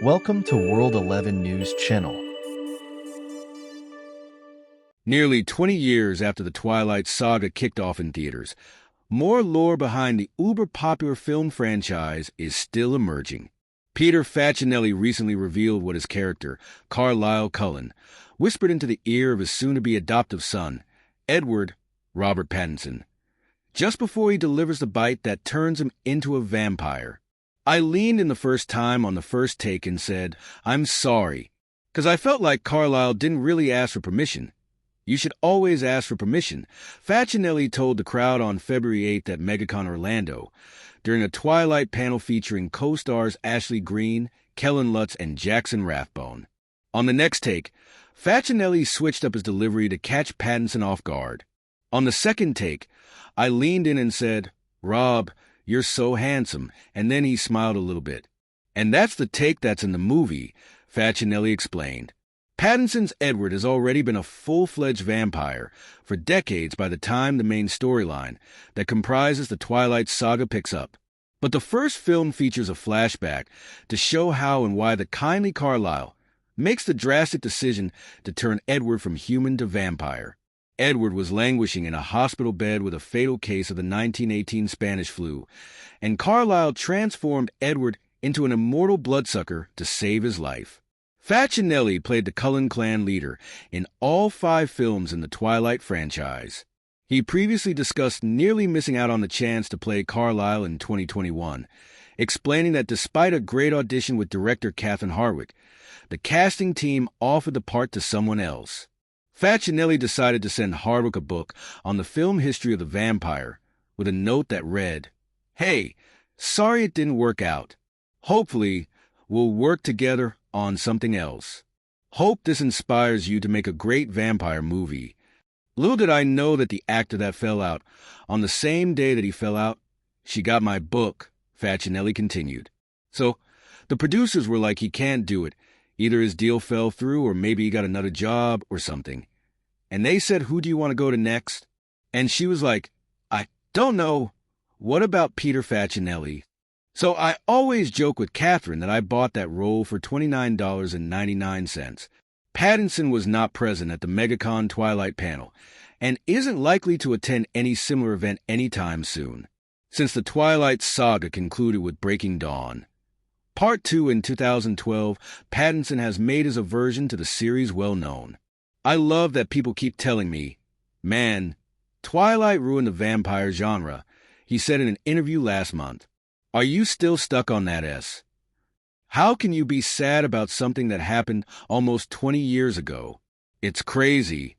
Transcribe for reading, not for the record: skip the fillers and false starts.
Welcome to World11 News Channel. Nearly 20 years after the Twilight saga kicked off in theaters, more lore behind the uber-popular film franchise is still emerging. Peter Facinelli recently revealed what his character, Carlisle Cullen, whispered into the ear of his soon-to-be adoptive son, Edward Robert Pattinson, just before he delivers the bite that turns him into a vampire. I leaned in the first time on the first take and said, "I'm sorry," because I felt like Carlisle didn't really ask for permission. You should always ask for permission, Facinelli told the crowd on February 8th at MegaCon Orlando, during a Twilight panel featuring co-stars Ashley Greene, Kellen Lutz, and Jackson Rathbone. On the next take, Facinelli switched up his delivery to catch Pattinson off guard. On the second take, I leaned in and said, "Rob, you're so handsome," and then he smiled a little bit. "And that's the take that's in the movie," Facinelli explained. Pattinson's Edward has already been a full-fledged vampire for decades by the time the main storyline that comprises the Twilight saga picks up. But the first film features a flashback to show how and why the kindly Carlisle makes the drastic decision to turn Edward from human to vampire. Edward was languishing in a hospital bed with a fatal case of the 1918 Spanish flu, and Carlisle transformed Edward into an immortal bloodsucker to save his life. Facinelli played the Cullen clan leader in all 5 films in the Twilight franchise. He previously discussed nearly missing out on the chance to play Carlisle in 2021, explaining that despite a great audition with director Catherine Hardwicke, the casting team offered the part to someone else. Facinelli decided to send Hardwicke a book on the film history of the vampire with a note that read, "Hey, sorry it didn't work out. Hopefully, we'll work together on something else. Hope this inspires you to make a great vampire movie." Little did I know that the actor that fell out, on the same day that he fell out, she got my book, Facinelli continued. So, the producers were like, he can't do it. Either his deal fell through or maybe he got another job or something. And they said, "Who do you want to go to next?" And she was like, "I don't know. What about Peter Facinelli?" So I always joke with Catherine that I bought that role for $29.99. Pattinson was not present at the MegaCon Twilight panel and isn't likely to attend any similar event anytime soon, since the Twilight saga concluded with Breaking Dawn. Part 2 in 2012, Pattinson has made his aversion to the series well known. I love that people keep telling me, "Man, Twilight ruined the vampire genre," he said in an interview last month. Are you still stuck on that S? How can you be sad about something that happened almost 20 years ago? It's crazy.